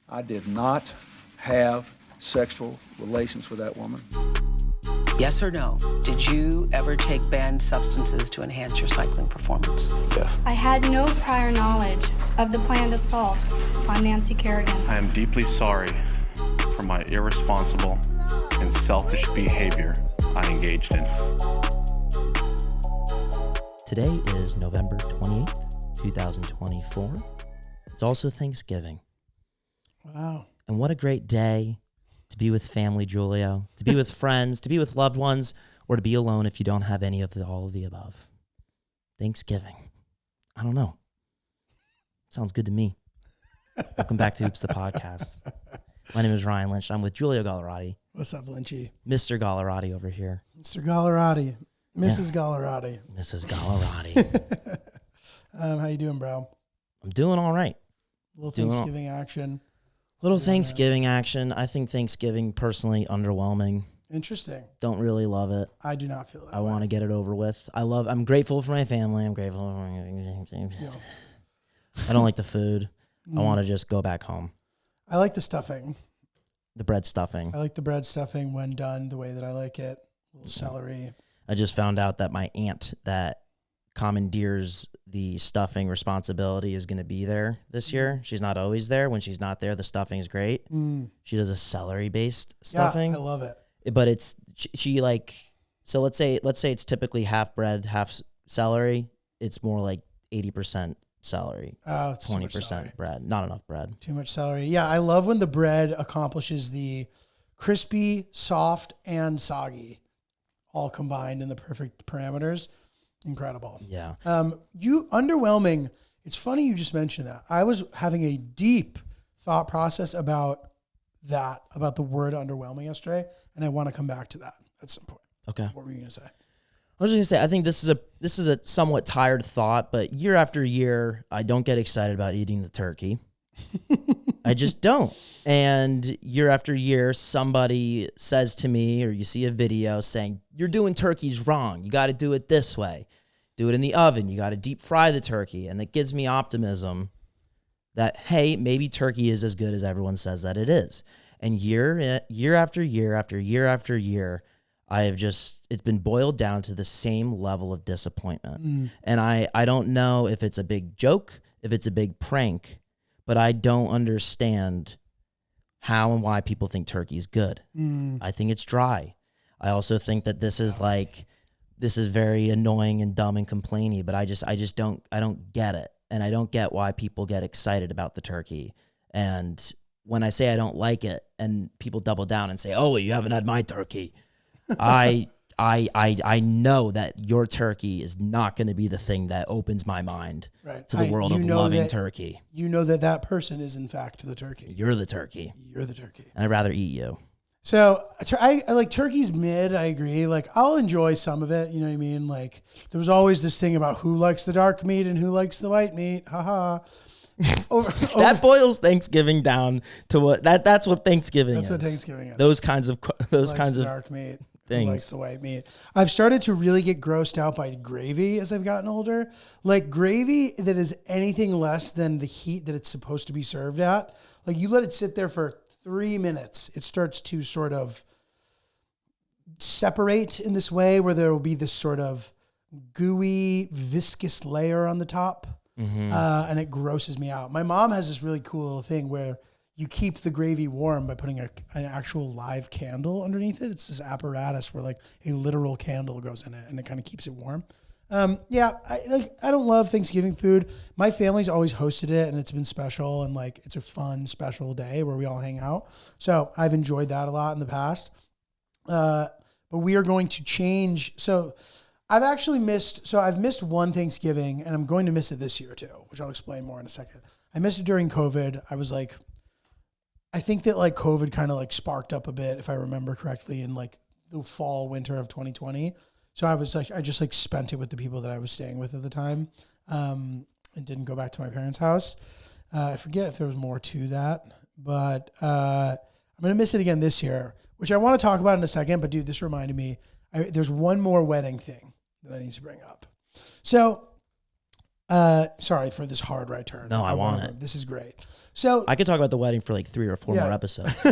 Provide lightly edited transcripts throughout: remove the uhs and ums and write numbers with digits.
I did not have sexual relations with that woman. Yes or no? Did you ever take banned substances to enhance your cycling performance? Yes. I had no prior knowledge of the planned assault on Nancy Kerrigan. I am deeply sorry for my irresponsible and selfish behavior I engaged in. Today is November 28th, 2024. It's also Thanksgiving. Wow. And what a great day to be with family, Giulio, to be with friends, to be with loved ones, or to be alone if you don't have any of all of the above. Thanksgiving. I don't know. Sounds good to me. Welcome back to Oops the Podcast. My name is Ryan Lynch. I'm with Giulio Gallerati. What's up, Lynchy? Mr. Gallerati over here. Mr. Gallerati. Mrs. Gallerati. Mrs. Gallerati. How you doing, bro? I'm doing all right. Little Thanksgiving action. Little Thanksgiving action. I think Thanksgiving, personally, underwhelming. Interesting. Don't really love it. I do not feel that I want to get it over with. I'm grateful for my family. I'm grateful for Yeah. I don't like the food. I want to just go back home. I like the stuffing. The bread stuffing. I like the bread stuffing when done the way that I like it. A little celery. I just found out that my aunt that commandeers the stuffing responsibility is going to be there this year. She's not always there. When she's not there, the stuffing is great. She does a celery-based stuffing. Yeah, I love it. But it's she like, so let's say it's typically half bread, half celery. It's more like 80% celery, Oh, it's 20% bread. Not enough bread. Too much celery. Yeah, I love when the bread accomplishes the crispy, soft, and soggy, all combined in the perfect parameters. Incredible. Yeah. You underwhelming. It's funny you just mentioned that. I was having a deep thought process about the word underwhelming yesterday, and I want to come back to that at some point. Okay. What were you going to say? I was just gonna say, I think this is a somewhat tired thought, but year after year, I don't get excited about eating the turkey. I just don't. And year after year, somebody says to me, or you see a video saying, you're doing turkeys wrong. You got to do it this way. Do it in the oven. You got to deep fry the turkey. And it gives me optimism that, hey, maybe turkey is as good as everyone says that it is. And year after year after year after year, it's been boiled down to the same level of disappointment. And I don't know if it's a big joke, if it's a big prank, but I don't understand how and why people think turkey is good. I think it's dry. I also think that this is very annoying and dumb and complainy, but I don't get it. And I don't get why people get excited about the turkey. And when I say I don't like it and people double down and say, oh, well, you haven't had my turkey. I know that your turkey is not going to be the thing that opens my mind to the world of loving turkey. You know that person is in fact the turkey. You're the turkey. You're the turkey. And I'd rather eat you. So I like turkey's mid. I agree. Like I'll enjoy some of it. You know what I mean? Like there was always this thing about who likes the dark meat and who likes the white meat. Haha. That boils Thanksgiving down to what that's what Thanksgiving is. That's what Thanksgiving is. Those kinds of dark meat. Things. Who likes the white meat? I've started to really get grossed out by gravy as I've gotten older. Like gravy that is anything less than the heat that it's supposed to be served at. Like you let it sit there for 3 minutes, it starts to sort of separate in this way where there will be this sort of gooey, viscous layer on the top. And it grosses me out. My mom has this really cool little thing where you keep the gravy warm by putting an actual live candle underneath it. It's this apparatus where like a literal candle goes in it and it kind of keeps it warm. I don't love Thanksgiving food. My family's always hosted it and it's been special and like it's a fun, special day where we all hang out. So I've enjoyed that a lot in the past. But we are going to change. So I've missed one Thanksgiving and I'm going to miss it this year too, which I'll explain more in a second. I missed it during COVID. I think that like COVID kind of like sparked up a bit, if I remember correctly, in like the fall, winter of 2020. So I just like spent it with the people that I was staying with at the time, and didn't go back to my parents' house. I forget if there was more to that, but I'm going to miss it again this year, which I want to talk about in a second. But dude, this reminded me, there's one more wedding thing that I need to bring up. So Sorry for this hard right turn. No, I want it. This is great. So I could talk about the wedding for like 3 or 4 more episodes.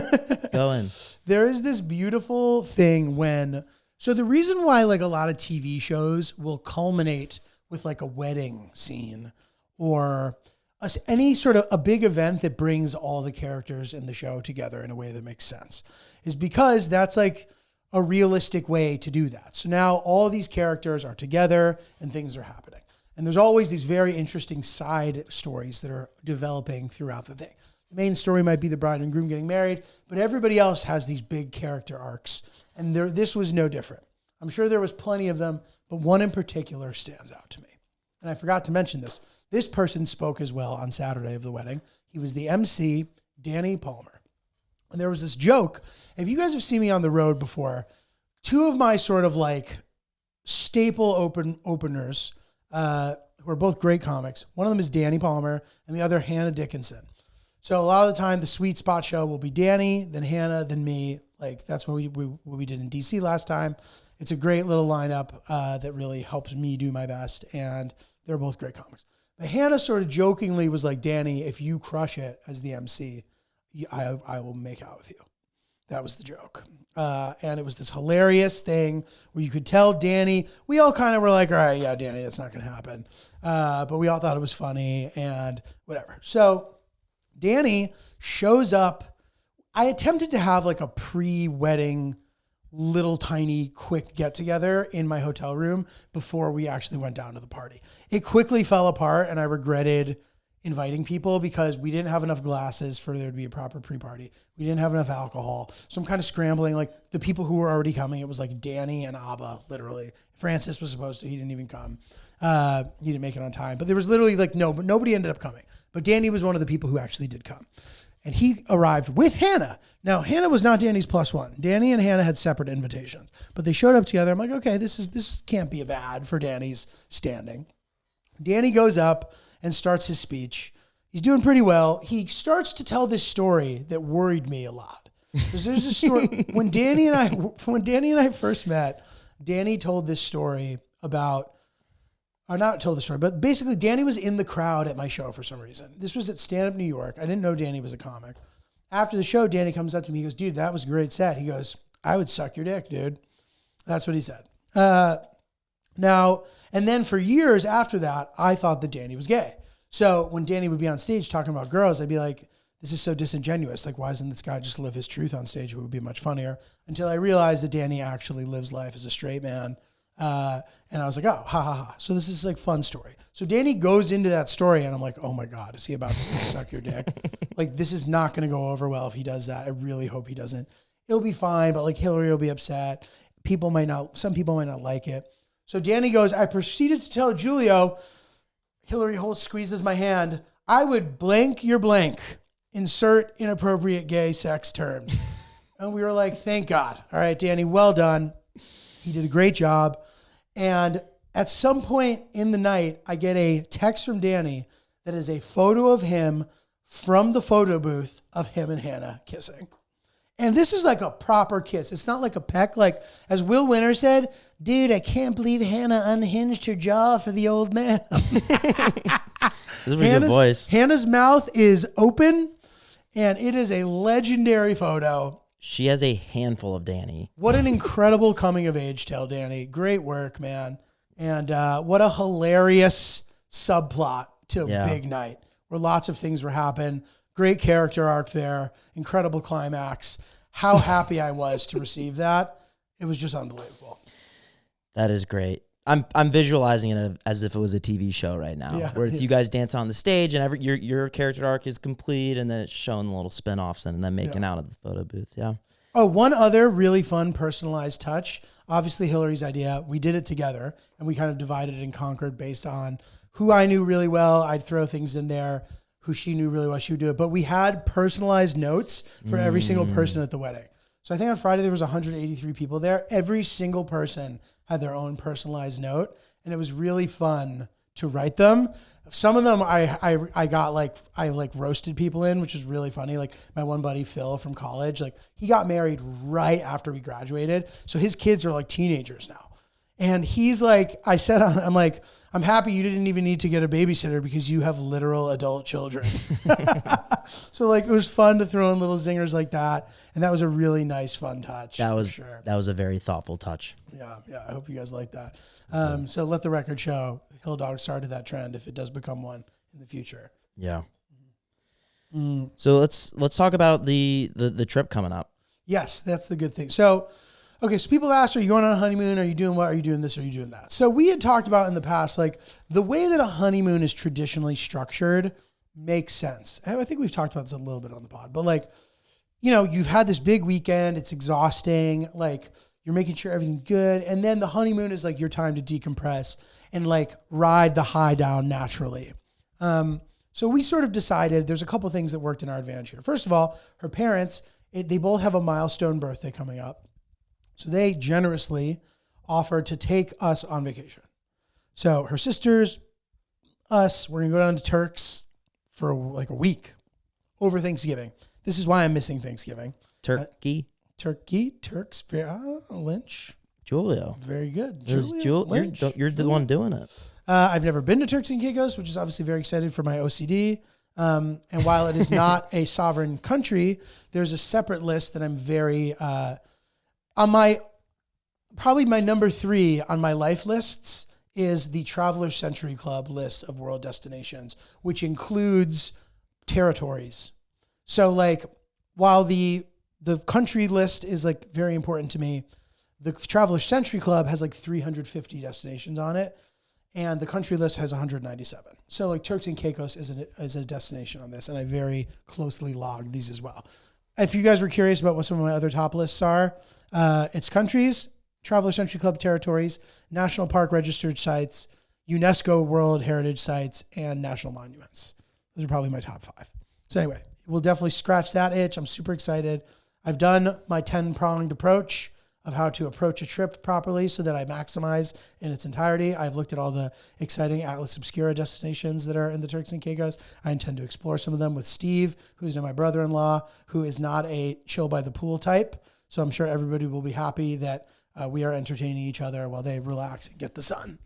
Go in. there is this beautiful thing so the reason why like a lot of TV shows will culminate with like a wedding scene or any sort of a big event that brings all the characters in the show together in a way that makes sense is because that's like a realistic way to do that. So now all these characters are together and things are happening. And there's always these very interesting side stories that are developing throughout the thing. The main story might be the bride and groom getting married, but everybody else has these big character arcs. And this was no different. I'm sure there was plenty of them, but one in particular stands out to me. And I forgot to mention this. This person spoke as well on Saturday of the wedding. He was the MC, Danny Palmer. And there was this joke. If you guys have seen me on the road before, 2 of my sort of like staple openers, who are both great comics. One of them is Danny Palmer and the other Hannah Dickinson. So a lot of the time the sweet spot show will be Danny, then Hannah, then me. Like that's what we did in DC last time. It's a great little lineup that really helps me do my best. And they're both great comics. But Hannah sort of jokingly was like, Danny, if you crush it as the MC, I will make out with you. That was the joke. And it was this hilarious thing where you could tell Danny, we all kind of were like, all right, yeah, Danny, that's not going to happen. But we all thought it was funny and whatever. So Danny shows up. I attempted to have like a pre-wedding little tiny quick get together in my hotel room before we actually went down to the party. It quickly fell apart and I regretted inviting people because we didn't have enough glasses for there to be a proper pre-party. We didn't have enough alcohol. So I'm kind of scrambling. Like the people who were already coming, it was like Danny and Abba, literally. Francis was supposed to, he didn't even come. He didn't make it on time. But there was literally like but nobody ended up coming. But Danny was one of the people who actually did come. And he arrived with Hannah. Now, Hannah was not Danny's +1. Danny and Hannah had separate invitations. But they showed up together. I'm like, okay, this can't be bad for Danny's standing. Danny goes up and starts his speech. He's doing pretty well. He starts to tell this story that worried me a lot. Because there's this story when Danny and I first met, Danny told this story about, or not told the story, but basically Danny was in the crowd at my show for some reason. This was at Stand Up New York. I didn't know Danny was a comic. After the show, Danny comes up to me. He goes, dude, that was a great set. He goes, I would suck your dick, dude. That's what he said. Now, and then for years after that, I thought that Danny was gay. So when Danny would be on stage talking about girls, I'd be like, this is so disingenuous. Like, why doesn't this guy just live his truth on stage? It would be much funnier. Until I realized that Danny actually lives life as a straight man. And I was like, oh, ha, ha, ha. So this is like fun story. So Danny goes into that story and I'm like, oh my God, is he about to say suck your dick? Like, this is not going to go over well if he does that. I really hope he doesn't. It'll be fine, but like Hillary will be upset. Some people might not like it. So Danny goes, I proceeded to tell Giulio, Hillary squeezes my hand, I would blank your blank, insert inappropriate gay sex terms. And we were like, thank God. All right, Danny, well done. He did a great job. And at some point in the night, I get a text from Danny that is a photo of him from the photo booth of him and Hannah kissing. And this is like a proper kiss. It's not like a peck. Like, as Will Winter said, dude, I can't believe Hannah unhinged her jaw for the old man. This is a pretty good voice. Hannah's mouth is open, and it is a legendary photo. She has a handful of Danny. What an incredible coming of age tale, Danny. Great work, man. And what a hilarious subplot to a big night where lots of things were happening. Great character arc there. Incredible climax. How happy I was to receive that. It was just unbelievable. That is great. I'm visualizing it as if it was a TV show right now, where it's you guys dance on the stage and your character arc is complete, and then it's showing the little spin-offs and then making out of the photo booth. Yeah. Oh, one other really fun personalized touch. Obviously, Hillary's idea. We did it together, and we kind of divided and conquered based on who I knew really well. I'd throw things in there. Who she knew really well, she would do it. But we had personalized notes for every single person at the wedding. So I think on Friday there was 183 people there. Every single person had their own personalized note, and it was really fun to write them. Some of them I roasted people in, which was really funny. Like my one buddy Phil from college, like he got married right after we graduated, so his kids are like teenagers now. And he's like, I'm like, I'm happy you didn't even need to get a babysitter because you have literal adult children. So like, it was fun to throw in little zingers like that. And that was a really nice, fun touch. That was sure. that was a very thoughtful touch. Yeah. I hope you guys like that. So let the record show Hill Dog started that trend if it does become one in the future. Yeah. So let's talk about the trip coming up. Yes, that's the good thing. So, okay, so people asked, are you going on a honeymoon? Are you doing what? Are you doing this? Are you doing that? So we had talked about in the past, like the way that a honeymoon is traditionally structured makes sense. And I think we've talked about this a little bit on the pod, but like, you know, you've had this big weekend. It's exhausting. Like you're making sure everything's good. And then the honeymoon is like your time to decompress and like ride the high down naturally. So we sort of decided there's a couple things that worked in our advantage here. First of all, her parents, they both have a milestone birthday coming up. So they generously offered to take us on vacation. So her sisters, us, we're going to go down to Turks for like a week over Thanksgiving. This is why I'm missing Thanksgiving. Turks, Lynch. Giulio. Very good. Lynch. You're the one doing it. I've never been to Turks and Caicos, which is obviously very excited for my OCD. And while it is not a sovereign country, there's a separate list that I'm very, probably my number 3 on my life lists is the Traveler Century Club list of world destinations, which includes territories. So like, while the country list is like very important to me, the Traveler Century Club has like 350 destinations on it. And the country list has 197. So like Turks and Caicos is a destination on this. And I very closely logged these as well. If you guys were curious about what some of my other top lists are, it's countries, Traveler Century Club territories, National Park registered sites, UNESCO World Heritage sites, and national monuments. Those are probably my top 5. So anyway, we'll definitely scratch that itch. I'm super excited. I've done my 10-pronged approach of how to approach a trip properly so that I maximize in its entirety. I've looked at all the exciting Atlas Obscura destinations that are in the Turks and Caicos. I intend to explore some of them with Steve, who's now my brother-in-law, who is not a chill by the pool type. So I'm sure everybody will be happy that we are entertaining each other while they relax and get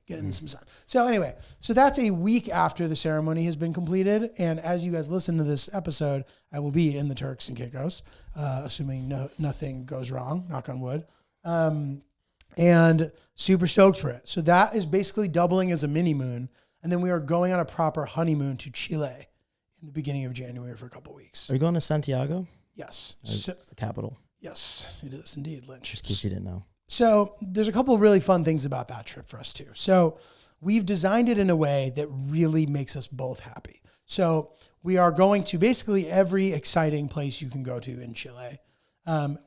in some sun. So anyway, so that's a week after the ceremony has been completed. And as you guys listen to this episode, I will be in the Turks and Caicos, assuming nothing goes wrong, knock on wood. And super stoked for it. So that is basically doubling as a mini moon. And then we are going on a proper honeymoon to Chile in the beginning of January for a couple of weeks. Are you going to Santiago? Yes. It's the capital. Yes, it is indeed, Lynch. Just in case you didn't know. So there's a couple of really fun things about that trip for us too. So we've designed it in a way that really makes us both happy. So we are going to basically every exciting place you can go to in Chile.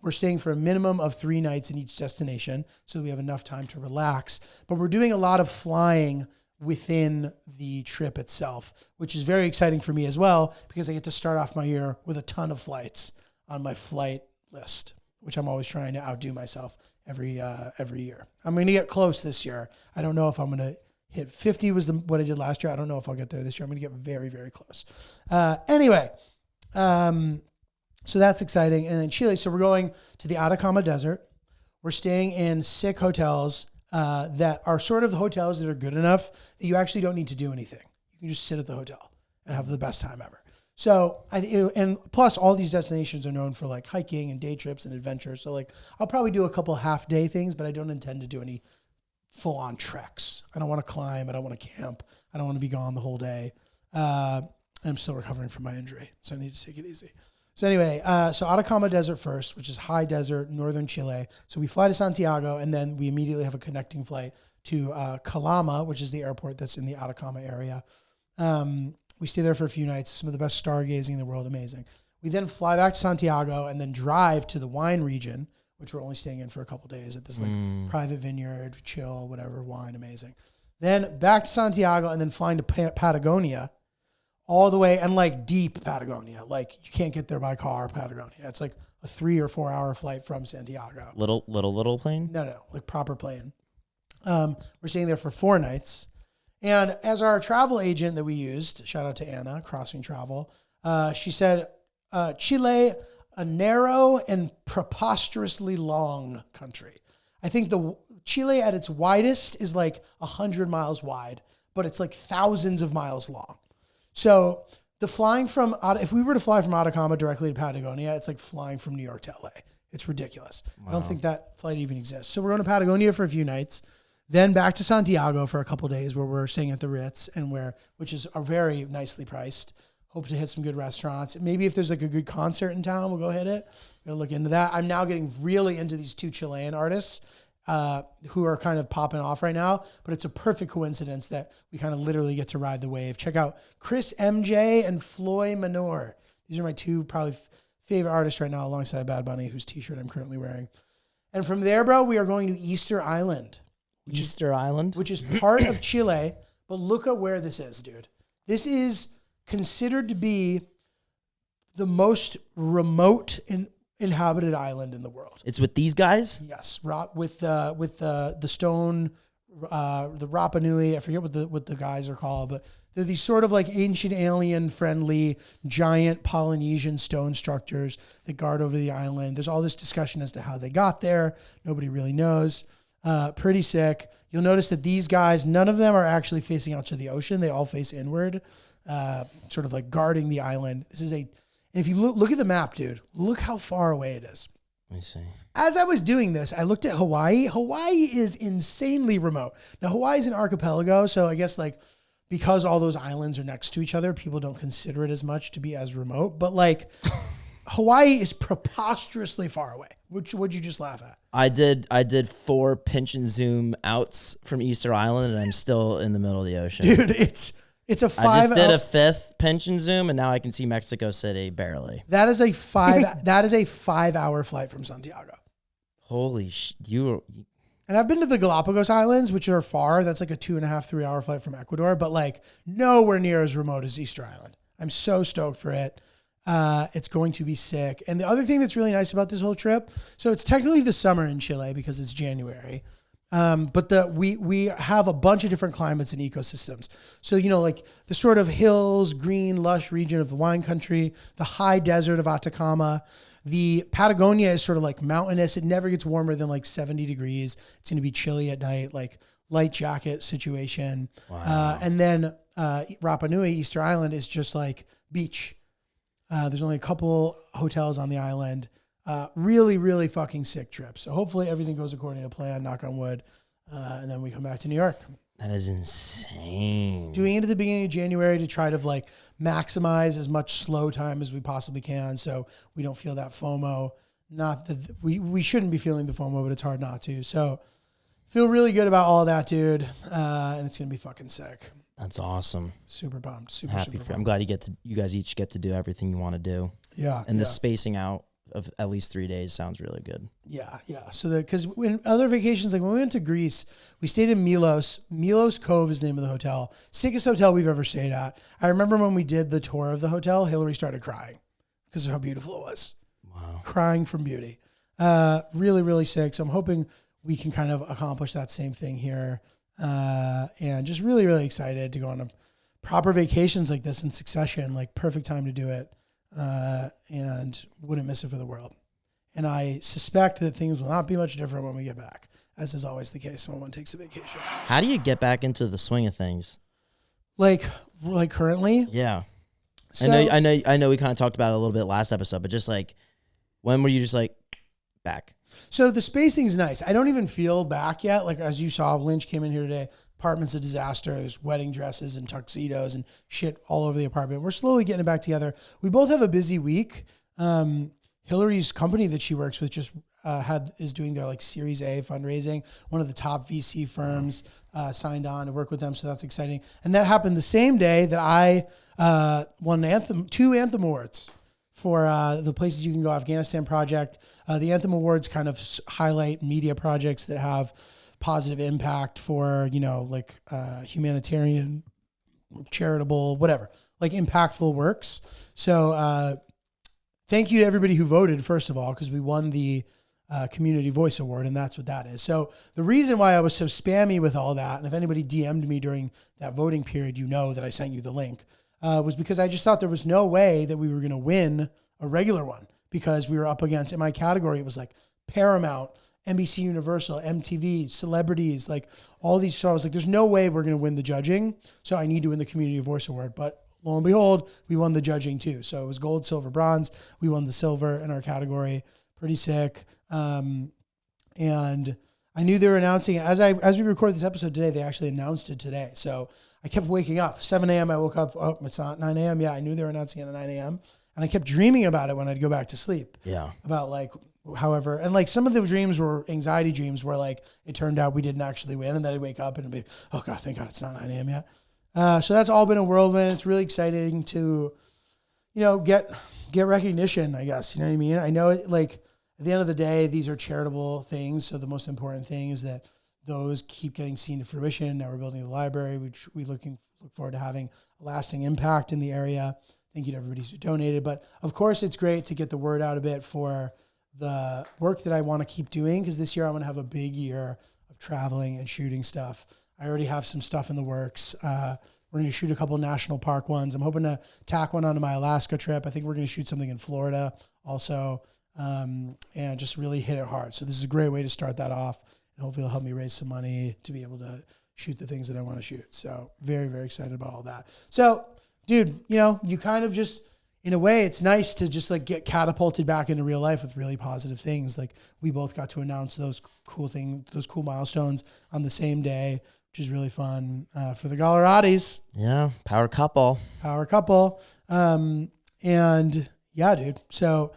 We're staying for a minimum of 3 nights in each destination so that we have enough time to relax. But we're doing a lot of flying within the trip itself, which is very exciting for me as well because I get to start off my year with a ton of flights on my flight list, which I'm always trying to outdo myself every year. I'm going to get close this year. I don't know if I'm going to hit 50 was what I did last year. I don't know if I'll get there this year. I'm going to get very, very close. So that's exciting. And then Chile, so we're going to the Atacama Desert. We're staying in sick hotels that are sort of the hotels that are good enough that you actually don't need to do anything. You can just sit at the hotel and have the best time ever. So, and plus all these destinations are known for like hiking and day trips and adventures. So like, I'll probably do a couple half day things, but I don't intend to do any full on treks. I don't want to climb. I don't want to camp. I don't want to be gone the whole day. I'm still recovering from my injury, so I need to take it easy. So anyway, so Atacama Desert first, which is high desert, northern Chile. So we fly to Santiago, and then we immediately have a connecting flight to Calama, which is the airport that's in the Atacama area. We stay there for a few nights, some of the best stargazing in the world, amazing. We then fly back to Santiago and then drive to the wine region, which we're only staying in for a couple days at this like private vineyard, chill, whatever, wine, amazing. Then back to Santiago and then flying to Patagonia, all the way, and like deep Patagonia. Like you can't get there by car, Patagonia. It's like a 3 or 4 hour flight from Santiago. Little plane? No, like proper plane. We're staying there for 4 nights. And as our travel agent that we used, shout out to Anna, Crossing Travel, she said, Chile, a narrow and preposterously long country. I think the Chile at its widest is like 100 miles wide, but it's like thousands of miles long. So the flying from, if we were to fly from Atacama directly to Patagonia, it's like flying from New York to LA. It's ridiculous. Wow. I don't think that flight even exists. So we're going to Patagonia for a few nights, then back to Santiago for a couple of days where we're staying at the Ritz which is very nicely priced. Hope to hit some good restaurants. Maybe if there's like a good concert in town, we'll go hit it. We're going to look into that. I'm now getting really into these 2 Chilean artists who are kind of popping off right now, but it's a perfect coincidence that we kind of literally get to ride the wave. Check out Chris MJ and Floy Manor. These are my 2 probably favorite artists right now, alongside Bad Bunny, whose t-shirt I'm currently wearing. And from there, bro, we are going to Easter Island. Which is part of Chile, but look at where this is, dude. This is considered to be the most remote inhabited island in the world. It's with these guys? Yes, with the stone, the Rapa Nui. I forget what the guys are called, but they're these sort of like ancient alien friendly giant Polynesian stone structures that guard over the island. There's all this discussion as to how they got there. Nobody really knows. Pretty sick. You'll notice that these guys, none of them are actually facing out to the ocean. They all face inward, sort of like guarding the island. And if you look at the map, dude, look how far away it is. Let me see. As I was doing this, I looked at Hawaii. Hawaii is insanely remote. Now, Hawaii is an archipelago, so I guess like because all those islands are next to each other, people don't consider it as much to be as remote. But like Hawaii is preposterously far away. What'd you just laugh at? I did 4 pinch and zoom outs from Easter Island, and I'm still in the middle of the ocean. Dude, it's a 5. I just did a 5th pinch and zoom, and now I can see Mexico City barely. That is a 5-hour flight from Santiago. Holy And I've been to the Galapagos Islands, which are far. That's like a 2.5, 3 hour flight from Ecuador, but like nowhere near as remote as Easter Island. I'm so stoked for it. It's going to be sick. And the other thing that's really nice about this whole trip, so it's technically the summer in Chile because it's January. But we have a bunch of different climates and ecosystems. So, like the sort of hills, green, lush region of the wine country, the high desert of Atacama. The Patagonia is sort of like mountainous. It never gets warmer than like 70 degrees. It's going to be chilly at night, like light jacket situation. Wow. And then Rapa Nui, Easter Island, is just like beach. There's only a couple hotels on the island. Really, really fucking sick trip. So hopefully everything goes according to plan, knock on wood. And then we come back to New York. That is insane. Doing it at the beginning of January to try to like maximize as much slow time as we possibly can so we don't feel that FOMO. Not that we shouldn't be feeling the FOMO, but it's hard not to. So feel really good about all that, dude. And it's going to be fucking sick. That's awesome. Super pumped. Super Happy for pumped. I'm glad you guys each get to do everything you want to do. Yeah. And the spacing out of at least 3 days sounds really good. Yeah. So because in other vacations, like when we went to Greece, we stayed in Milos. Milos Cove is the name of the hotel. Sickest hotel we've ever stayed at. I remember when we did the tour of the hotel, Hillary started crying because of how beautiful it was. Wow. Crying from beauty. Really, really sick. So I'm hoping we can kind of accomplish that same thing here. And just really, really excited to go on a proper vacations like this in succession, like perfect time to do it. And wouldn't miss it for the world. And I suspect that things will not be much different when we get back, as is always the case when one takes a vacation. How do you get back into the swing of things? Like currently? Yeah. So, I know we kind of talked about it a little bit last episode, but just like, when were you just like back? So the spacing's nice. I don't even feel back yet. Like as you saw, Lynch came in here today. Apartment's a disaster. There's wedding dresses and tuxedos and shit all over the apartment. We're slowly getting it back together. We both have a busy week. Hillary's company that she works with just is doing their like Series A fundraising. One of the top VC firms signed on to work with them, so that's exciting. And that happened the same day that I won two Anthem Awards for the places you can go. Afghanistan Project. The Anthem Awards kind of highlight media projects that have positive impact for, humanitarian, charitable, whatever, like impactful works. So thank you to everybody who voted, first of all, because we won the Community Voice Award, and that's what that is. So the reason why I was so spammy with all that, and if anybody DM'd me during that voting period, you know that I sent you the link, was because I just thought there was no way that we were going to win a regular one because we were up against, in my category, it was like Paramount NBC Universal, MTV, celebrities, like all these shows. Like there's no way we're going to win the judging. So I need to win the Community Voice Award. But lo and behold, we won the judging too. So it was gold, silver, bronze. We won the silver in our category. Pretty sick. And I knew they were announcing it. As we record this episode today, they actually announced it today. So I kept waking up. 7 a.m. I woke up. Oh, it's not 9 a.m. Yeah, I knew they were announcing it at 9 a.m. And I kept dreaming about it when I'd go back to sleep. Yeah. About like, however, and like some of the dreams were anxiety dreams where like it turned out we didn't actually win. And then I'd wake up and it'd be, oh God, thank God it's not 9 a.m. yet. So that's all been a whirlwind. It's really exciting to, get recognition, I guess. You know what I mean? I know it, like at the end of the day, these are charitable things. So the most important thing is that those keep getting seen to fruition. Now we're building the library, which we look forward to having a lasting impact in the area. Thank you to everybody who donated. But of course, it's great to get the word out a bit for the work that I want to keep doing, because this year I'm going to have a big year of traveling and shooting stuff. I already have some stuff in the works. We're going to shoot a couple national park ones. I'm hoping to tack one onto my Alaska trip. I think we're going to shoot something in Florida also, and just really hit it hard. So this is a great way to start that off, and hopefully it'll help me raise some money to be able to shoot the things that I want to shoot. So very, very excited about all that. So, dude, you kind of just, in a way, it's nice to just like get catapulted back into real life with really positive things. Like we both got to announce those cool milestones on the same day, which is really fun for the Coloradis. Yeah. Power couple. And yeah, dude. So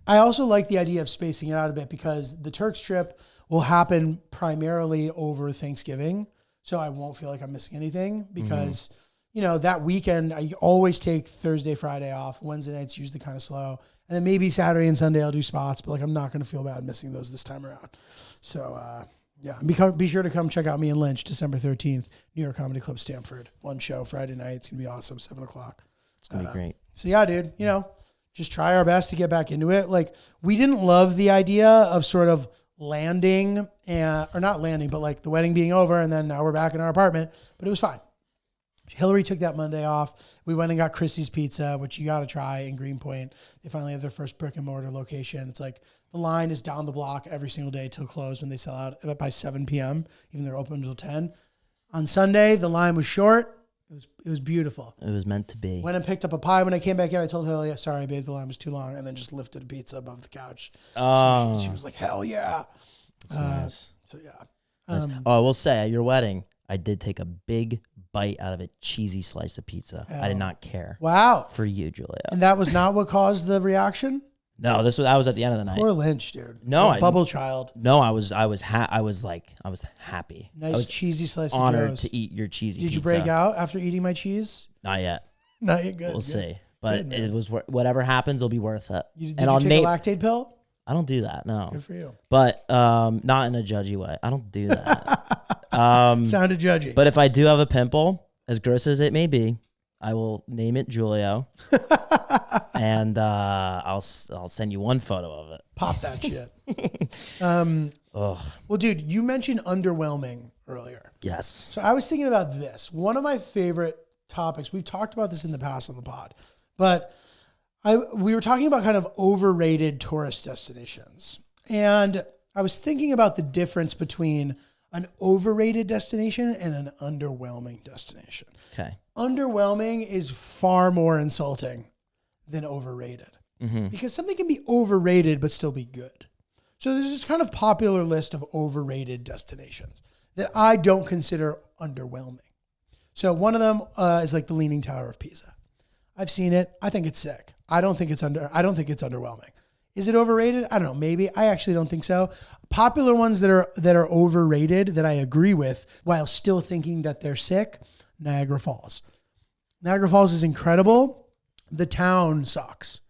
I also like the idea of spacing it out a bit, because the Turks trip will happen primarily over Thanksgiving. So I won't feel like I'm missing anything, because that weekend, I always take Thursday, Friday off. Wednesday night's usually kind of slow. And then maybe Saturday and Sunday I'll do spots, but like I'm not going to feel bad missing those this time around. So yeah, be sure to come check out me and Lynch, December 13th, New York Comedy Club, Stamford. One show Friday night. It's going to be awesome, 7 o'clock. It's going to be great. So yeah, dude, just try our best to get back into it. Like we didn't love the idea of sort of landing or not landing, but like the wedding being over and then now we're back in our apartment, but it was fine. Hillary took that Monday off. We went and got Christie's Pizza, which you got to try in Greenpoint. They finally have their first brick and mortar location. It's like the line is down the block every single day till close when they sell out by 7 p.m. Even though they're open until 10. On Sunday, the line was short. It was beautiful. It was meant to be. Went and picked up a pie. When I came back in, I told Hillary, yeah, sorry, babe, the line was too long, and then just lifted a pizza above the couch. Oh. She was like, hell yeah. That's nice. So yeah. Nice. I will say, at your wedding, I did take a big bite out of a cheesy slice of pizza. I did not care. Wow. For you, Julia. And that was not what caused the reaction? No, I was at the end of the night. Poor Lynch, dude. No, bubble child. No, I was happy. Nice I was cheesy slice of honored Joe's. to eat your cheesy pizza. Did you break out after eating my cheese? Not yet. Not yet. Good. We'll good. see. But Good, it was whatever happens will be worth it. Did you I'll take a lactate pill? I don't do that. No. Good for you. But not in a judgy way. I don't do that. Sounded judgy. But if I do have a pimple, as gross as it may be, I will name it Giulio, and I'll send you one photo of it. Pop that shit. Well, dude, you mentioned underwhelming earlier. Yes. So I was thinking about this. One of my favorite topics. We've talked about this in the past on the pod, but we were talking about kind of overrated tourist destinations, and I was thinking about the difference between an overrated destination and an underwhelming destination. Okay. Underwhelming is far more insulting than overrated, because something can be overrated but still be good. So there's this kind of popular list of overrated destinations that I don't consider underwhelming. So one of them is like the Leaning Tower of Pisa. I've seen it. I think it's sick. I don't think it's underwhelming. Is it overrated? I don't know. Maybe. I actually don't think so. Popular ones that are overrated that I agree with while still thinking that they're sick. Niagara Falls. Niagara Falls is incredible. The town sucks.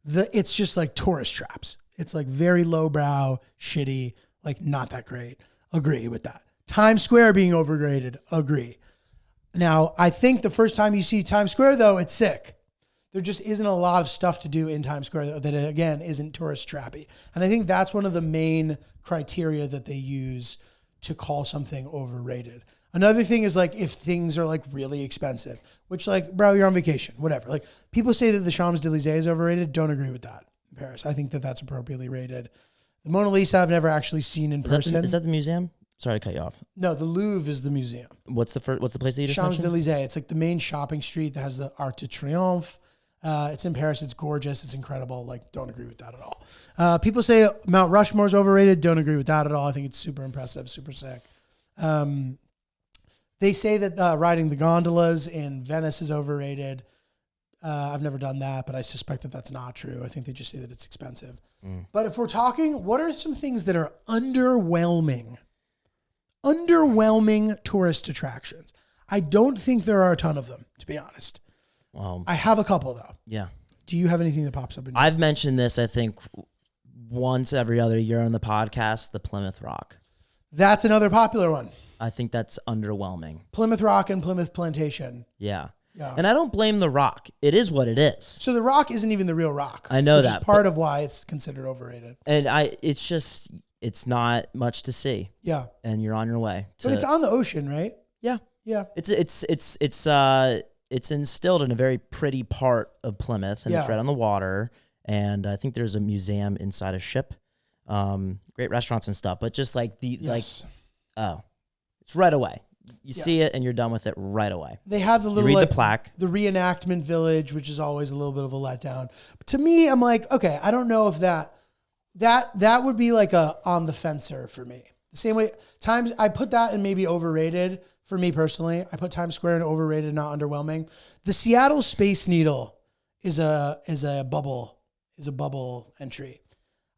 It's just like tourist traps. It's like very lowbrow, shitty, like not that great. Agree with that. Times Square being overrated. Agree. Now, I think the first time you see Times Square, though, it's sick. There just isn't a lot of stuff to do in Times Square that, again, isn't tourist trappy. And I think that's one of the main criteria that they use to call something overrated. Another thing is like if things are like really expensive, which like, bro, you're on vacation, whatever. Like people say that the Champs-Élysées is overrated. Don't agree with that in Paris. I think that that's appropriately rated. The Mona Lisa I've never actually seen in person. Is that the museum? Sorry to cut you off. No, the Louvre is the museum. What's the place that you just mentioned? Champs-Élysées. It's like the main shopping street that has the Arc de Triomphe. It's in Paris. It's gorgeous. It's incredible. Like, don't agree with that at all. People say Mount Rushmore is overrated. Don't agree with that at all. I think it's super impressive, super sick. They say that riding the gondolas in Venice is overrated. I've never done that, but I suspect that that's not true. I think they just say that it's expensive. But if we're talking, what are some things that are underwhelming tourist attractions? I don't think there are a ton of them, to be honest. Well, I have a couple though. yeah. Do you have anything that pops up in your I've mentioned this, I think, once every other year on the podcast, the Plymouth Rock. That's another popular one. I think that's underwhelming. Plymouth Rock and Plymouth Plantation. Yeah. Yeah. And I don't blame the Rock. It is what it is. So the Rock isn't even the real Rock. I know which that, is part of why it's considered overrated. And it's not much to see. Yeah. And you're on your way. But it's on the ocean, right? Yeah. Yeah. It's instilled in a very pretty part of Plymouth, and it's Yeah. right on the water. And I think there's a museum inside a ship. Great restaurants and stuff, but just like Yes. it's right away. You see it and you're done with it right away. They have the You little read like the plaque. the reenactment village, which is always a little bit of a letdown. But to me, I'm like, okay, I don't know if that would be like a on the fencer for me. The same way Times I put that in maybe overrated for me personally. I put Times Square in overrated, not underwhelming. The Seattle Space Needle is a bubble entry.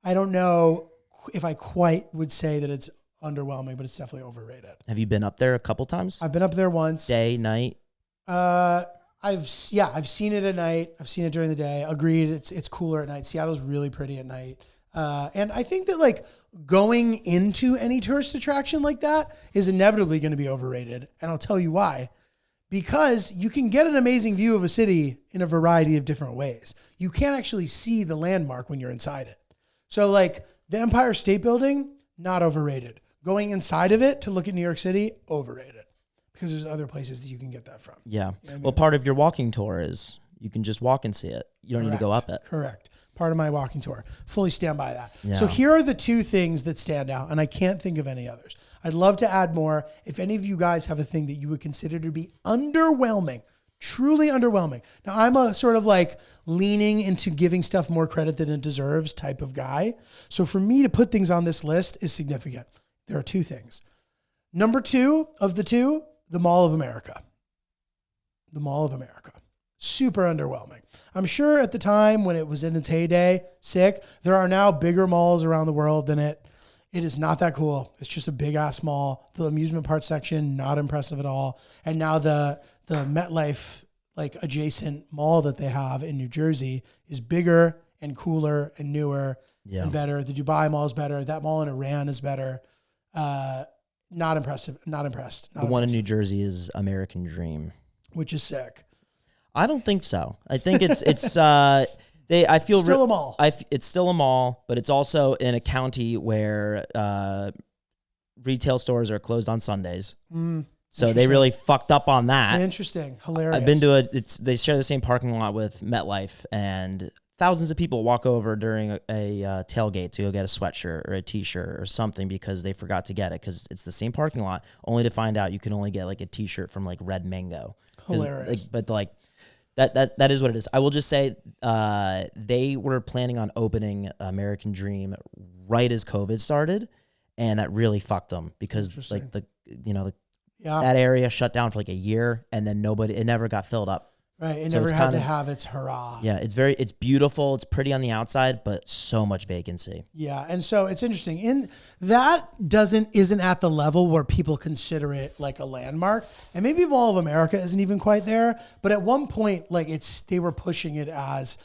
I don't know if I quite would say that it's underwhelming, but it's definitely overrated. Have you been up there a couple times? I've been up there once. Day, night? I've seen it at night. I've seen it during the day. Agreed. It's cooler at night. Seattle's really pretty at night. And I think that like going into any tourist attraction like that is inevitably going to be overrated. And I'll tell you why. Because you can get an amazing view of a city in a variety of different ways. You can't actually see the landmark when you're inside it. So like the Empire State Building, not overrated. Going inside of it to look at New York City, overrated. Because there's other places that you can get that from. Yeah. You know what I mean? Well, part of your walking tour is you can just walk and see it. You don't need to go up it. Correct. Part of my walking tour. Fully stand by that. Yeah. So here are the two things that stand out, and I can't think of any others. I'd love to add more. If any of you guys have a thing that you would consider to be underwhelming, truly underwhelming. Now, I'm a sort of like leaning into giving stuff more credit than it deserves type of guy. So for me to put things on this list is significant. There are two things. Number two of the two, the Mall of America. The Mall of America. Super underwhelming. I'm sure at the time when it was in its heyday, sick. There are now bigger malls around the world than it. It is not that cool. It's just a big ass mall. The amusement park section, not impressive at all. And now the MetLife like adjacent mall that they have in New Jersey is bigger and cooler and newer and better. The Dubai mall is better. That mall in Iran is better. Not impressive. Not impressed. The one in New Jersey is American Dream, which is sick. I don't think so. I think it's I feel still a mall. It's still a mall, but it's also in a county where retail stores are closed on Sundays. So they really fucked up on that. Interesting. Hilarious. I've been to they share the same parking lot with MetLife, and thousands of people walk over during a tailgate to go get a sweatshirt or a t-shirt or something because they forgot to get it because it's the same parking lot, only to find out you can only get like a t-shirt from like Red Mango. Hilarious. That is what it is. I will just say they were planning on opening American Dream right as COVID started, and that really fucked them because like that area shut down for like a year, and then it never got filled up. Right. It never had to have its hurrah. Yeah. It's beautiful. It's pretty on the outside, but so much vacancy. Yeah. And so it's interesting. That isn't at the level where people consider it like a landmark. And maybe Mall of America isn't even quite there. But at one point, like they were pushing it as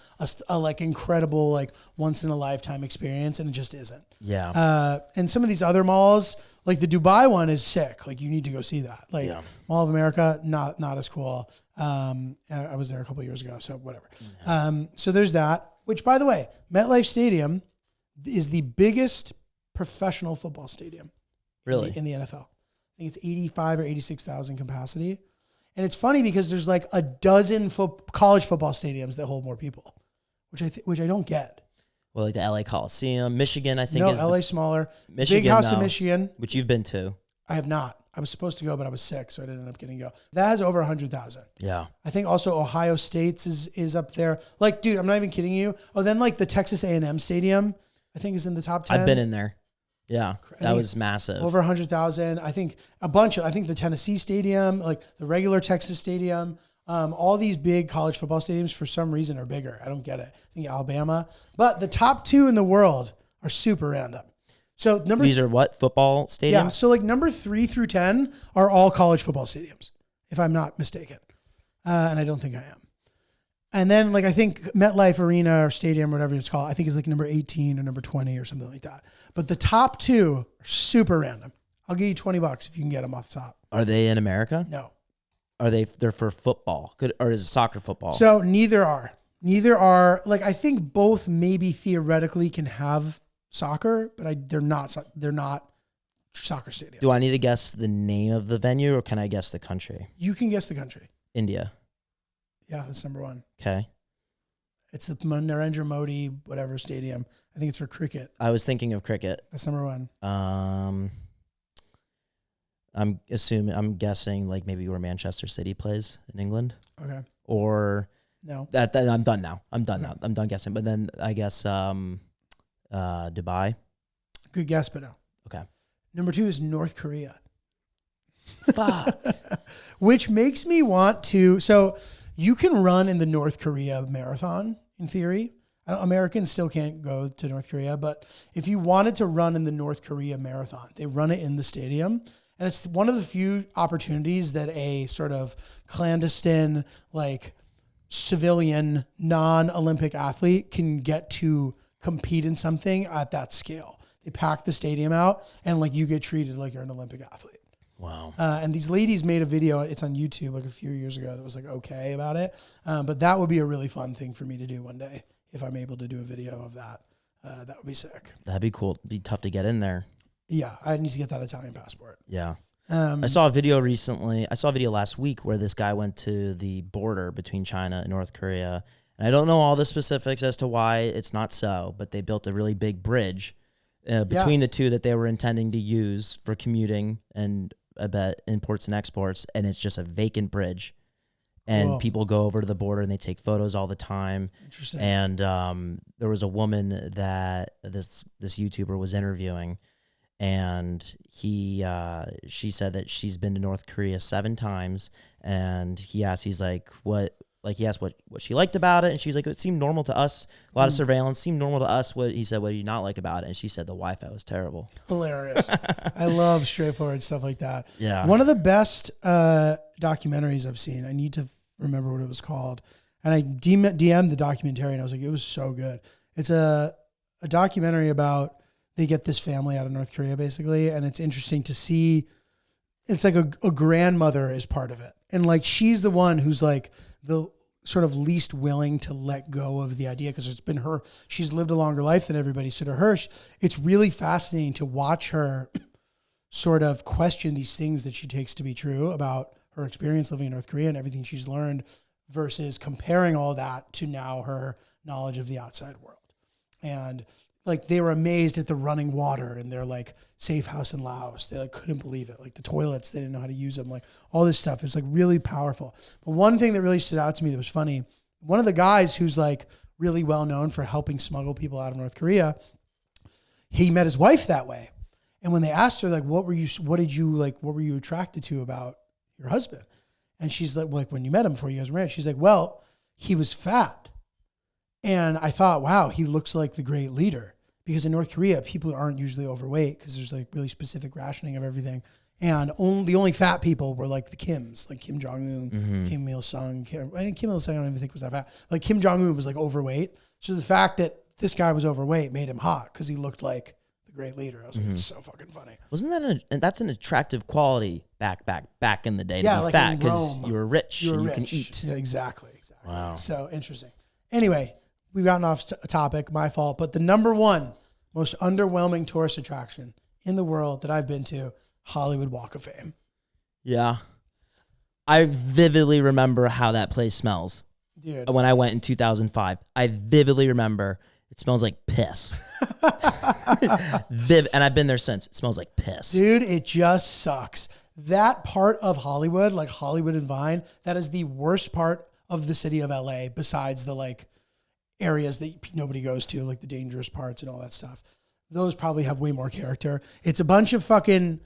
a like incredible, like once in a lifetime experience. And it just isn't. Yeah. And some of these other malls, like the Dubai one is sick. Like you need to go see that. Like Mall of America, not as cool. I was there a couple of years ago, so whatever. So there's that, which by the way, MetLife Stadium is the biggest professional football stadium in the NFL. I think it's 85 or 86,000 capacity. And it's funny because there's like a dozen college football stadiums that hold more people, which I don't get. Well, like the LA Coliseum, Michigan, I think No, is LA smaller. Michigan, Big House in though, Michigan. which you've been to. I have not. I was supposed to go, but I was sick, so I didn't end up getting to go. That has over 100,000. Yeah. I think also Ohio State's is up there. Like, dude, I'm not even kidding you. Oh, then like the Texas A&M Stadium, I think is in the top 10. I've been in there. Yeah, that think was massive. Over 100,000. I think I think the Tennessee Stadium, like the regular Texas Stadium, all these big college football stadiums for some reason are bigger. I don't get it. I think Alabama. But the top 2 in the world are super random. So These are what? Football stadiums? Yeah, so like number 3 through 10 are all college football stadiums, if I'm not mistaken. And I don't think I am. And then like I think MetLife Arena or Stadium, whatever it's called, I think is like number 18 or number 20 or something like that. But the top 2 are super random. I'll give you $20 if you can get them off the top. Are they in America? No. They're for football? Or is it soccer football? So neither are. Like I think both maybe theoretically can have soccer, but they're not soccer stadiums. Do I need to guess the name of the venue or can I guess the country? You can guess the country. India. Yeah, that's number 1. Okay. It's the Narendra Modi whatever stadium. I think it's for cricket. I was thinking of cricket. That's number 1. I'm guessing like maybe where Manchester City plays in England. Okay. Or No. that I'm done now. I'm done guessing. But then I guess Dubai. Good guess, but no. Okay. Number 2 is North Korea. Fuck. Which makes me want to. So you can run in the North Korea marathon in theory. Americans still can't go to North Korea, but if you wanted to run in the North Korea marathon, they run it in the stadium. And it's one of the few opportunities that a sort of clandestine, like civilian, non-Olympic athlete can get to compete in something at that scale. They pack the stadium out and like you get treated like you're an Olympic athlete. Wow. And these ladies made a video, it's on YouTube like a few years ago that was like okay about it. But that would be a really fun thing for me to do one day. If I'm able to do a video of that, that would be sick. That'd be cool. It'd be tough to get in there. Yeah, I need to get that Italian passport. Yeah. I saw a video recently. I saw a video last week where this guy went to the border between China and North Korea. And I don't know all the specifics as to why it's not so, but they built a really big bridge between the two that they were intending to use for commuting and I bet imports and exports. And it's just a vacant bridge. And Whoa. people go over to the border and they take photos all the time. Interesting. And there was a woman that this YouTuber was interviewing, and she said that she's been to North Korea 7 times. And he asked what she liked about it, and she's like, it seemed normal to us. A lot of surveillance seemed normal to us. What do you not like about it? And she said the Wi-Fi was terrible. Hilarious. I love straightforward stuff like that. Yeah. One of the best documentaries I've seen, I need to remember what it was called. And I DM'd the documentary and I was like, it was so good. It's a documentary about, they get this family out of North Korea basically. And it's interesting to see, it's like a grandmother is part of it. And like, she's the one who's like the sort of least willing to let go of the idea because it's been her, she's lived a longer life than everybody. So to her, it's really fascinating to watch her sort of question these things that she takes to be true about her experience living in North Korea and everything she's learned versus comparing all that to now her knowledge of the outside world. And like, they were amazed at the running water in their like safe house in Laos. They like couldn't believe it. Like the toilets, they didn't know how to use them. Like all this stuff is like really powerful. But one thing that really stood out to me that was funny, one of the guys who's like really well known for helping smuggle people out of North Korea, he met his wife that way. And when they asked her, like, what were you attracted to about your husband? And she's like, when you met him before you guys were married, she's like, well, he was fat. And I thought, wow, he looks like the great leader. Because in North Korea, people aren't usually overweight because there's like really specific rationing of everything. And the only fat people were like the Kims, like Kim Jong-un, Kim Il-sung. Kim Il-sung I don't even think was that fat. Like Kim Jong-un was like overweight. So the fact that this guy was overweight made him hot because he looked like the great leader. I was like, it's so fucking funny. Wasn't that that's an attractive quality back in the day to Yeah, be like fat in because Rome, you were rich and you can rich. eat. Yeah, exactly. Wow. So interesting. Anyway, we've gotten off topic, my fault. But the number one most underwhelming tourist attraction in the world that I've been to, Hollywood Walk of Fame. Yeah. I vividly remember how that place smells. Dude. When I went in 2005, I vividly remember It smells like piss. And I've been there since. It smells like piss. Dude, it just sucks. That part of Hollywood, like Hollywood and Vine, that is the worst part of the city of LA besides the like areas that nobody goes to, like the dangerous parts and all that stuff. Those probably have way more character. It's a bunch of fucking,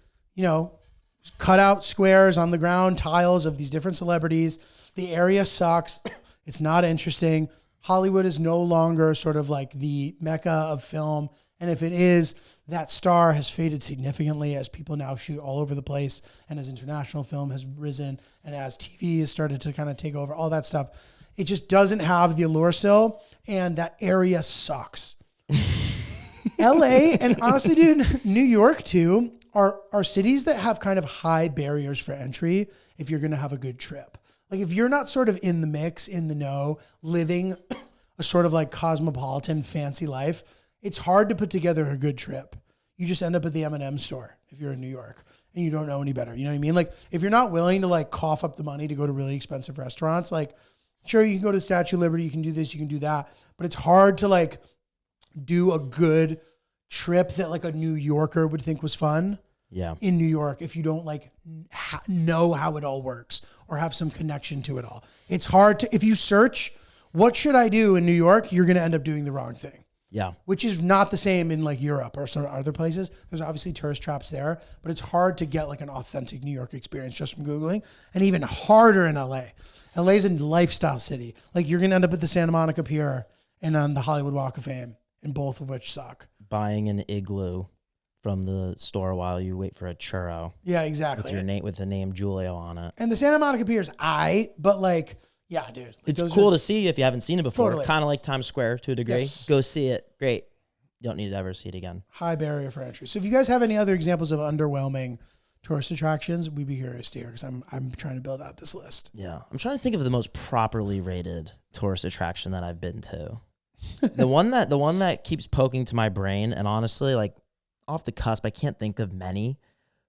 cut out squares on the ground, tiles of these different celebrities. The area sucks. It's not interesting. Hollywood is no longer sort of like the mecca of film. And if it is, that star has faded significantly as people now shoot all over the place and as international film has risen and as TV has started to kind of take over, all that stuff. It just doesn't have the allure still. And that area sucks. LA and honestly, dude, New York too are cities that have kind of high barriers for entry if you're going to have a good trip. Like if you're not sort of in the mix, in the know, living a sort of like cosmopolitan fancy life, it's hard to put together a good trip. You just end up at the M&M store if you're in New York and you don't know any better. You know what I mean? Like if you're not willing to like cough up the money to go to really expensive restaurants, like sure, you can go to the Statue of Liberty, you can do this, you can do that, but it's hard to like do a good trip that like a New Yorker would think was fun. Yeah. In New York, if you don't like know how it all works or have some connection to it all. It's hard to, if you search, what should I do in New York? You're going to end up doing the wrong thing. Yeah. Which is not the same in like Europe or some other places. There's obviously tourist traps there, but it's hard to get like an authentic New York experience just from Googling, and even harder in LA. LA is a lifestyle city. Like you're going to end up at the Santa Monica Pier and on the Hollywood Walk of Fame, and both of which suck. Buying an igloo from the store while you wait for a churro. Yeah, exactly. With your name, with the name Giulio on it. And the Santa Monica Pier is but like, yeah, dude. Like It's cool to see if you haven't seen it before. Totally. Kind of like Times Square to a degree. Yes. Go see it. Great. You don't need to ever see it again. High barrier for entry. So if you guys have any other examples of underwhelming tourist attractions, we'd be curious to hear because I'm trying to build out this list. Yeah. I'm trying to think of the most properly rated tourist attraction that I've been to. The one that keeps poking to my brain, and honestly, like off the cusp, I can't think of many,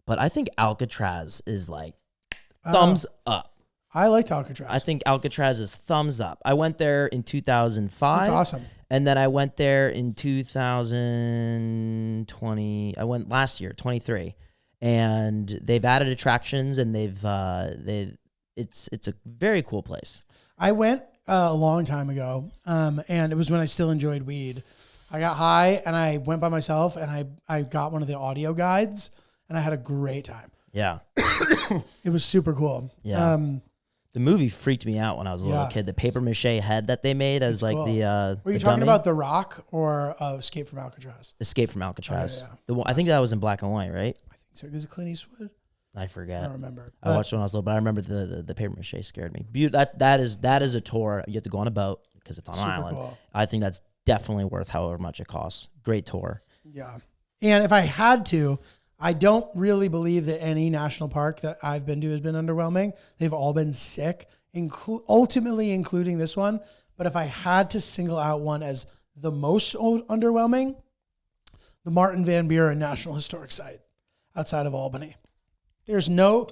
but I think Alcatraz is like thumbs up. I liked Alcatraz. I think Alcatraz is thumbs up. I went there in 2005. That's awesome. And then I went there in 2020. I went last year, 23. And they've added attractions, and it's a very cool place. I went a long time ago, and it was when I still enjoyed weed. I got high, and I went by myself, and I got one of the audio guides, and I had a great time. Yeah. It was super cool. Yeah. The movie freaked me out when I was a little kid. The paper mache head that they made as like cool. the Were you the talking dummy. about The Rock or Escape from Alcatraz? Escape from Alcatraz? Oh, yeah. I think that was in black and white, right? I think so. Is it Clint Eastwood? I I forget. don't remember. I watched it when I was little, but I remember the paper mache scared me. That is a tour. You have to go on a boat because it's on an island. Cool. I think that's definitely worth however much it costs. Great tour. Yeah. And if I had to, I don't really believe that any national park that I've been to has been underwhelming. They've all been sick, ultimately including this one. But if I had to single out one as the most underwhelming, the Martin Van Buren National Historic Site outside of Albany. There's none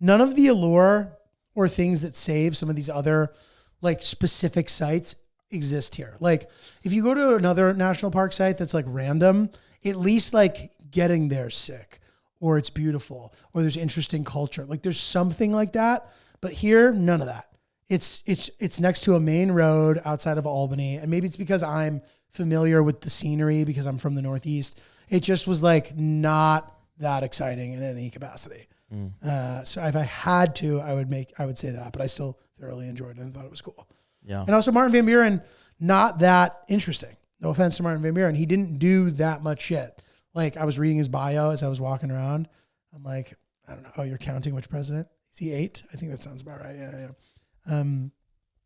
of the allure or things that save some of these other like specific sites exist here. Like if you go to another national park site that's like random, at least like getting there sick, or it's beautiful, or there's interesting culture. Like there's something like that. But here, none of that. It's next to a main road outside of Albany. And maybe it's because I'm familiar with the scenery because I'm from the Northeast. It just was like not that exciting in any capacity. So if I had to, I would say that, but I still thoroughly enjoyed it and thought it was cool. Yeah. And also Martin Van Buren, not that interesting. No offense to Martin Van Buren. He didn't do that much shit. Like I was reading his bio as I was walking around. I'm like, I don't know. Oh, you're counting which president? Is he 8? I think that sounds about right. Yeah.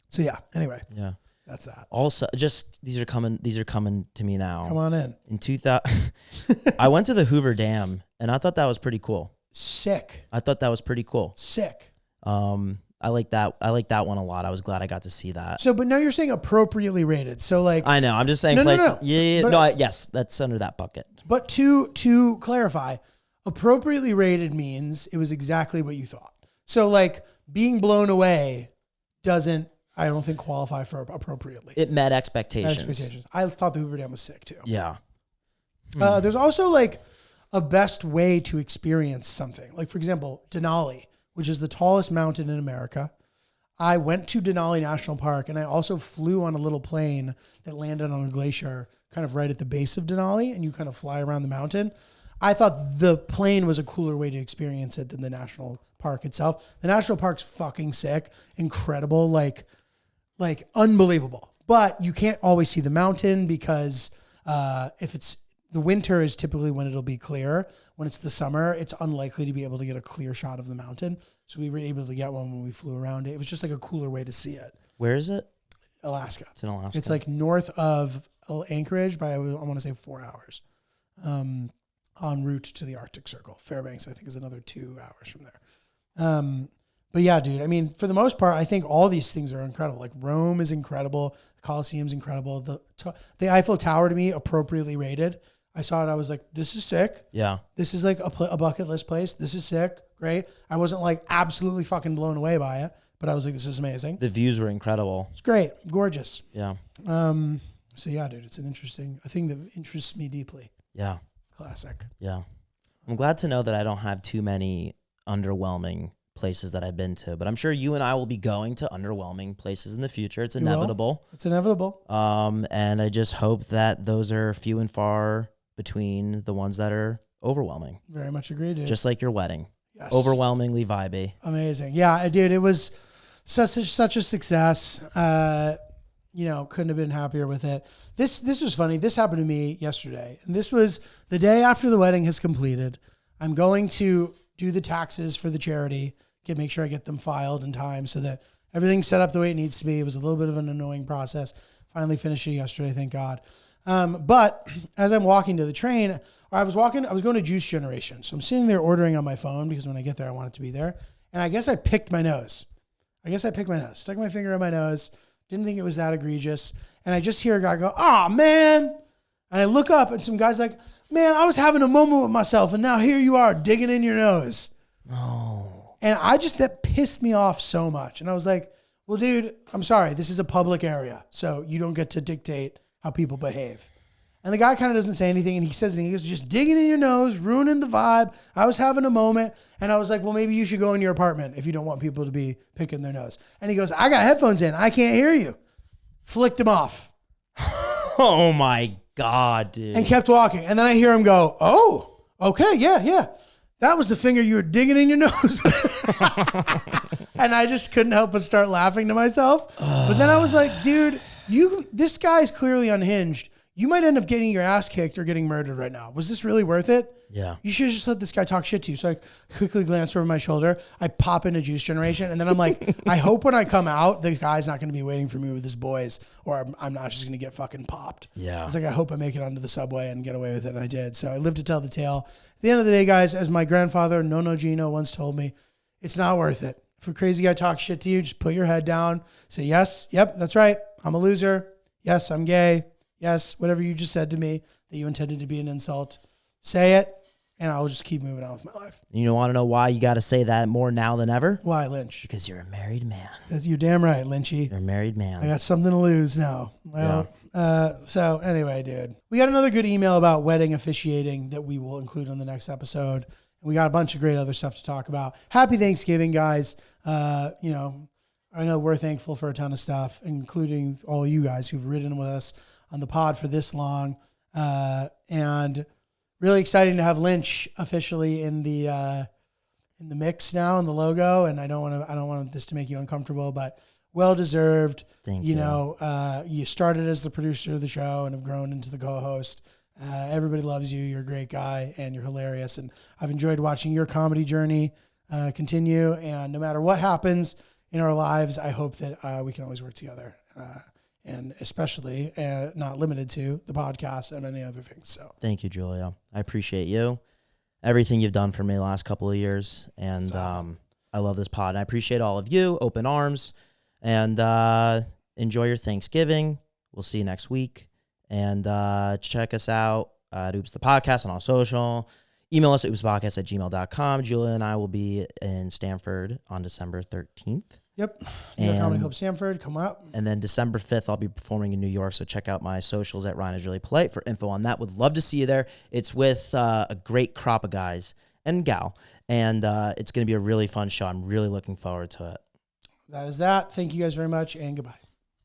So yeah, anyway. Yeah. That's that. Also, just these are coming to me now. Come on in. In 2000, I went to the Hoover Dam, and I thought that was pretty cool. Sick. I thought that was pretty cool. Sick. I like that. I like that one a lot. I was glad I got to see that. So, but now you're saying appropriately rated. So like, I know. I'm just saying No, places. no. Yeah. But- No. Yes, that's under that bucket. but to clarify, appropriately rated means it was exactly what you thought. So like being blown away doesn't, I don't think qualify for appropriately. It met expectations. Expectations. I thought the Hoover Dam was sick too. Yeah. There's also like a best way to experience something. Like for example, Denali, which is the tallest mountain in America. I went to Denali National Park and I also flew on a little plane that landed on a glacier kind of right at the base of Denali, and you kind of fly around the mountain. I thought the plane was a cooler way to experience it than the national park itself. The national park's fucking sick, incredible, like unbelievable. But you can't always see the mountain because if it's the winter is typically when it'll be clear. When it's the summer, it's unlikely to be able to get a clear shot of the mountain. So we were able to get one when we flew around it. It was just like a cooler way to see it. Where is it? Alaska. It's in Alaska. It's like north of Anchorage by, I want to say 4 hours. En route to the Arctic Circle. Fairbanks, I think, is another 2 hours from there. But yeah, dude, I mean, for the most part, I think all these things are incredible. Like Rome is incredible. The Colosseum's incredible. The Eiffel Tower, to me, appropriately rated. I saw it. I was like, this is sick. Yeah. This is like a bucket list place. This is sick. Great. I wasn't like absolutely fucking blown away by it, but I was like, this is amazing. The views were incredible. It's great. Gorgeous. Yeah. So yeah, dude, it's a thing that interests me deeply. Yeah. Classic. Yeah. I'm glad to know that I don't have too many underwhelming places that I've been to, but I'm sure you and I will be going to underwhelming places in the future. It's inevitable. It's inevitable. And I just hope that those are few and far between the ones that are overwhelming. Very much agree, dude. Just like your wedding. Yes. Overwhelmingly vibey. Amazing. Yeah, dude, it was such a success. Couldn't have been happier with it. This was funny. This happened to me yesterday. And this was the day after the wedding has completed. I'm going to do the taxes for the charity, make sure I get them filed in time so that everything's set up the way it needs to be. It was a little bit of an annoying process. Finally finished it yesterday, thank God. But as I'm walking to the train, I was going to Juice Generation. So I'm sitting there ordering on my phone because when I get there, I want it to be there. And I guess I picked my nose. Stuck my finger in my nose. Didn't think it was that egregious. And I just hear a guy go, "Oh, man." And I look up and some guy's like, "Man, I was having a moment with myself and now here you are digging in your nose." No. And that pissed me off so much. And I was like, well, dude, I'm sorry. This is a public area. So you don't get to dictate how people behave. And the guy kind of doesn't say anything. And he says, he goes, "Just digging in your nose, ruining the vibe. I was having a moment." And I was like, well, maybe you should go in your apartment if you don't want people to be picking their nose. And he goes, "I got headphones in. I can't hear you." Flicked him off. Oh my God, dude. And kept walking. And then I hear him go, "Oh, okay. Yeah. That was the finger you were digging in your nose." And I just couldn't help but start laughing to myself. But then I was like, dude, this guy's clearly unhinged. You might end up getting your ass kicked or getting murdered right now. Was this really worth it? Yeah. You should have just let this guy talk shit to you. So I quickly glance over my shoulder. I pop into Juice Generation. And then I'm like, I hope when I come out, the guy's not going to be waiting for me with his boys, or I'm not just going to get fucking popped. Yeah. I was like, I hope I make it onto the subway and get away with it. And I did. So I lived to tell the tale. At the end of the day, guys, as my grandfather, Nono Gino, once told me, it's not worth it. If a crazy guy talks shit to you, just put your head down. Say, yes, yep, that's right. I'm a loser. Yes, I'm gay. Yes, whatever you just said to me that you intended to be an insult, say it, and I'll just keep moving on with my life. You want to know why you got to say that more now than ever? Why, Lynch? Because you're a married man. You're damn right, Lynchy. You're a married man. I got something to lose now. Well, so anyway, dude, we got another good email about wedding officiating that we will include on the next episode. And we got a bunch of great other stuff to talk about. Happy Thanksgiving, guys. I know we're thankful for a ton of stuff, including all you guys who've ridden with us on the pod for this long, and really exciting to have Lynch officially in the mix now in the logo. And I don't want this to make you uncomfortable, but well deserved. Thank you. You started as the producer of the show and have grown into the co-host. Everybody loves you. You're a great guy and you're hilarious. And I've enjoyed watching your comedy journey continue. And no matter what happens in our lives, I hope that we can always work together. And especially not limited to the podcast and any other things. So thank you, Giulio. I appreciate you, everything you've done for me the last couple of years. And I love this pod. And I appreciate all of you, open arms, and enjoy your Thanksgiving. We'll see you next week. And check us out at Oops the Podcast on all social. Email us at oopspodcast@gmail.com. Julia and I will be in Stanford on December 13th. Yep. New York Comedy And- Club Sanford, come up. And then December 5th, I'll be performing in New York. So check out my socials at Ryan is Really Polite for info on that. Would love to see you there. It's with a great crop of guys and gal. And it's going to be a really fun show. I'm really looking forward to it. That is that. Thank you guys very much, and goodbye.